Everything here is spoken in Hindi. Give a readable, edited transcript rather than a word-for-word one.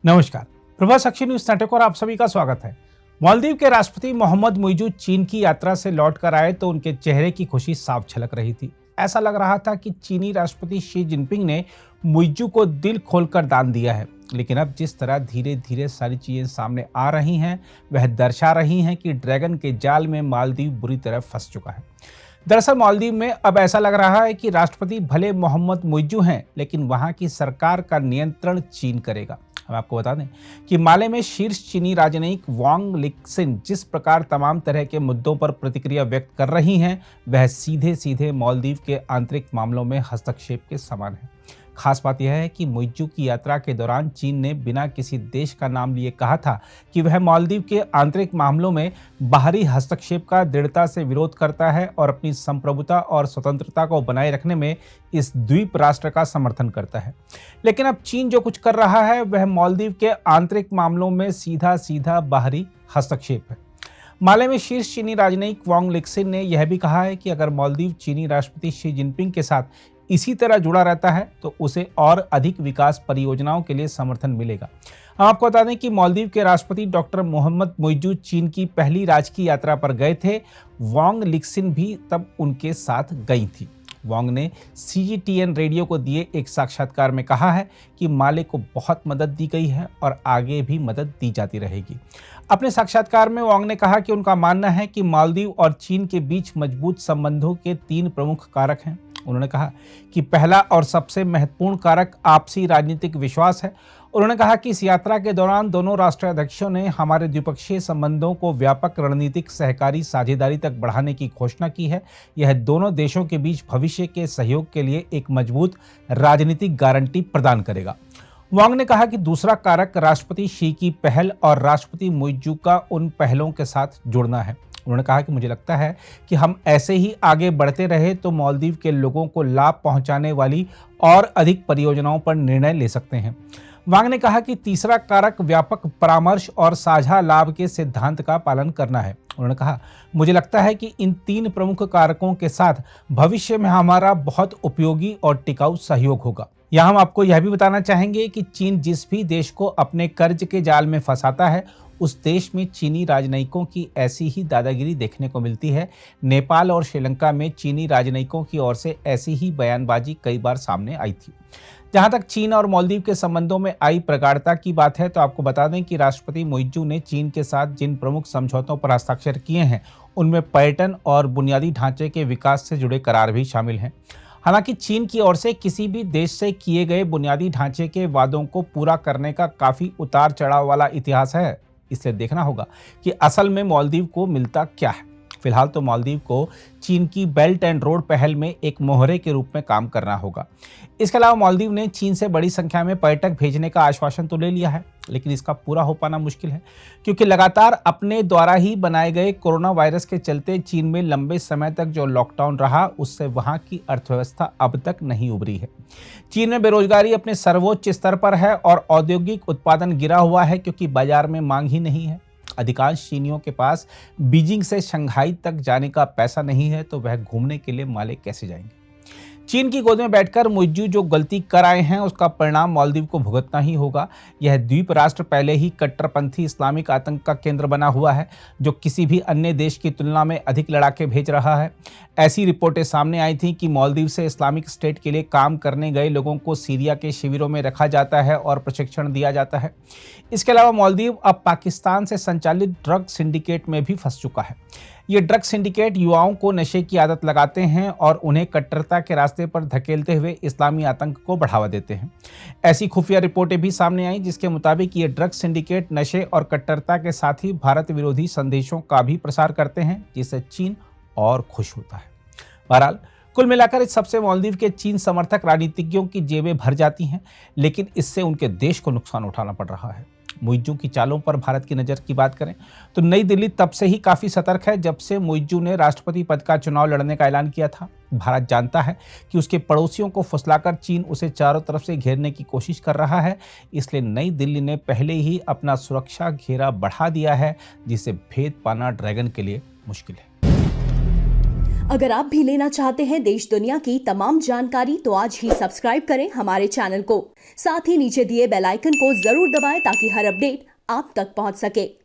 नमस्कार, प्रभा साक्षी न्यूज नेटवर्क और आप सभी का स्वागत है। मालदीव के राष्ट्रपति मोहम्मद मुइज़ू चीन की यात्रा से लौट कर आए तो उनके चेहरे की खुशी साफ झलक रही थी। ऐसा लग रहा था कि चीनी राष्ट्रपति शी जिनपिंग ने मुइज़ू को दिल खोलकर दान दिया है। लेकिन अब जिस तरह धीरे धीरे सारी चीजें सामने आ रही हैं, वह दर्शा रही हैं कि ड्रैगन के जाल में मालदीव बुरी तरह फंस चुका है। दरअसल मालदीव में अब ऐसा लग रहा है कि राष्ट्रपति भले मोहम्मद मुइज़ू हैं, लेकिन वहां की सरकार का नियंत्रण चीन करेगा। हम आपको बता दें कि माले में शीर्ष चीनी राजनयिक वांग लिक्सिन जिस प्रकार तमाम तरह के मुद्दों पर प्रतिक्रिया व्यक्त कर रही हैं, वह सीधे सीधे मालदीव के आंतरिक मामलों में हस्तक्षेप के समान है। खास बात यह है कि मुइज़ू की यात्रा के दौरान चीन ने बिना किसी देश का नाम लिए कहा था कि वह मालदीव के आंतरिक मामलों में बाहरी हस्तक्षेप का दृढ़ता से विरोध करता है और अपनी संप्रभुता और स्वतंत्रता को बनाए रखने में इस द्वीप राष्ट्र का समर्थन करता है। लेकिन अब चीन जो कुछ कर रहा है वह मालदीव के आंतरिक मामलों में सीधा सीधा बाहरी हस्तक्षेप है। माले में शीर्ष चीनी राजनयिक वांग लिक्सिन ने यह भी कहा है कि अगर मालदीव चीनी राष्ट्रपति शी जिनपिंग के साथ इसी तरह जुड़ा रहता है तो उसे और अधिक विकास परियोजनाओं के लिए समर्थन मिलेगा। हम आपको बता दें कि मालदीव के राष्ट्रपति डॉक्टर मोहम्मद मुइज़ू चीन की पहली राजकीय यात्रा पर गए थे। वांग लिक्सिन भी तब उनके साथ गई थी। वांग ने CGTN रेडियो को दिए एक साक्षात्कार में कहा है कि माले को बहुत मदद दी गई है और आगे भी मदद दी जाती रहेगी। अपने साक्षात्कार में वांग ने कहा कि उनका मानना है कि मालदीव और चीन के बीच मजबूत संबंधों के 3 प्रमुख कारक हैं। उन्होंने कहा कि पहला और सबसे महत्वपूर्ण कारक आपसी राजनीतिक विश्वास है। उन्होंने कहा कि इस यात्रा के दौरान दोनों राष्ट्राध्यक्षों ने हमारे द्विपक्षीय संबंधों को व्यापक रणनीतिक सहकारी साझेदारी तक बढ़ाने की घोषणा की है। यह दोनों देशों के बीच भविष्य के सहयोग के लिए एक मजबूत राजनीतिक गारंटी प्रदान करेगा। वांग ने कहा कि दूसरा कारक राष्ट्रपति शी की पहल और राष्ट्रपति मुइज़ू का उन पहलों के साथ जुड़ना है। उन्होंने कहा कि मुझे लगता है कि हम ऐसे ही आगे बढ़ते रहे तो मालदीव के लोगों को लाभ पहुंचाने वाली और अधिक परियोजनाओं पर निर्णय ले सकते हैं। वांग ने कहा कि तीसरा कारक व्यापक परामर्श और साझा लाभ के सिद्धांत का पालन करना है। उन्होंने कहा, मुझे लगता है कि इन 3 प्रमुख कारकों के साथ भविष्य में हमारा बहुत उपयोगी और टिकाऊ सहयोग होगा। यहाँ हम आपको यह भी बताना चाहेंगे कि चीन जिस भी देश को अपने कर्ज के जाल में फंसाता है, उस देश में चीनी राजनयिकों की ऐसी ही दादागिरी देखने को मिलती है। नेपाल और श्रीलंका में चीनी राजनयिकों की ओर से ऐसी ही बयानबाजी कई बार सामने आई थी। जहां तक चीन और मालदीव के संबंधों में आई प्रगाढ़ता की बात है, तो आपको बता दें कि राष्ट्रपति मुइज़ू ने चीन के साथ जिन प्रमुख समझौतों पर हस्ताक्षर किए हैं, उनमें पर्यटन और बुनियादी ढांचे के विकास से जुड़े करार भी शामिल हैं। हालांकि चीन की ओर से किसी भी देश से किए गए बुनियादी ढांचे के वादों को पूरा करने का काफी उतार चढ़ाव वाला इतिहास है, इसलिए देखना होगा कि असल में मालदीव को मिलता क्या है। फिलहाल तो मालदीव को चीन की बेल्ट एंड रोड पहल में एक मोहरे के रूप में काम करना होगा। इसके अलावा मालदीव ने चीन से बड़ी संख्या में पर्यटक भेजने का आश्वासन तो ले लिया है, लेकिन इसका पूरा हो पाना मुश्किल है, क्योंकि लगातार अपने द्वारा ही बनाए गए कोरोना वायरस के चलते चीन में लंबे समय तक जो लॉकडाउन रहा, उससे वहां की अर्थव्यवस्था अब तक नहीं उभरी है। चीन में बेरोजगारी अपने सर्वोच्च स्तर पर है और औद्योगिक उत्पादन गिरा हुआ है, क्योंकि बाजार में मांग ही नहीं है। अधिकांश चीनियों के पास बीजिंग से शंघाई तक जाने का पैसा नहीं है, तो वह घूमने के लिए माले कैसे जाएंगे। चीन की गोद में बैठकर मुइज़ू जो गलती कर आए हैं, उसका परिणाम मालदीव को भुगतना ही होगा। यह द्वीप राष्ट्र पहले ही कट्टरपंथी इस्लामिक आतंक का केंद्र बना हुआ है, जो किसी भी अन्य देश की तुलना में अधिक लड़ाके भेज रहा है। ऐसी रिपोर्टें सामने आई थी कि मालदीव से इस्लामिक स्टेट के लिए काम करने गए लोगों को सीरिया के शिविरों में रखा जाता है और प्रशिक्षण दिया जाता है। इसके अलावा मालदीव अब पाकिस्तान से संचालित ड्रग सिंडिकेट में भी फंस चुका है। ये ड्रग सिंडिकेट युवाओं को नशे की आदत लगाते हैं और उन्हें कट्टरता के रास्ते पर धकेलते हुए इस्लामी आतंक को बढ़ावा देते हैं। ऐसी खुफिया रिपोर्टें भी सामने आई, जिसके मुताबिक ये ड्रग सिंडिकेट नशे और कट्टरता के साथ ही भारत विरोधी संदेशों का भी प्रसार करते हैं, जिससे चीन और खुश होता है। बहरहाल कुल मिलाकर इस सबसे मालदीव के चीन समर्थक राजनीतिज्ञों की जेबें भर जाती हैं, लेकिन इससे उनके देश को नुकसान उठाना पड़ रहा है। मुइज़ू की चालों पर भारत की नज़र की बात करें तो नई दिल्ली तब से ही काफ़ी सतर्क है, जब से मुइज़ू ने राष्ट्रपति पद का चुनाव लड़ने का ऐलान किया था। भारत जानता है कि उसके पड़ोसियों को फुसलाकर चीन उसे चारों तरफ से घेरने की कोशिश कर रहा है, इसलिए नई दिल्ली ने पहले ही अपना सुरक्षा घेरा बढ़ा दिया है, जिससे भेद पाना ड्रैगन के लिए मुश्किल है। अगर आप भी लेना चाहते हैं देश दुनिया की तमाम जानकारी तो आज ही सब्सक्राइब करें हमारे चैनल को। साथ ही नीचे दिए बेल आइकन को जरूर दबाएं ताकि हर अपडेट आप तक पहुंच सके।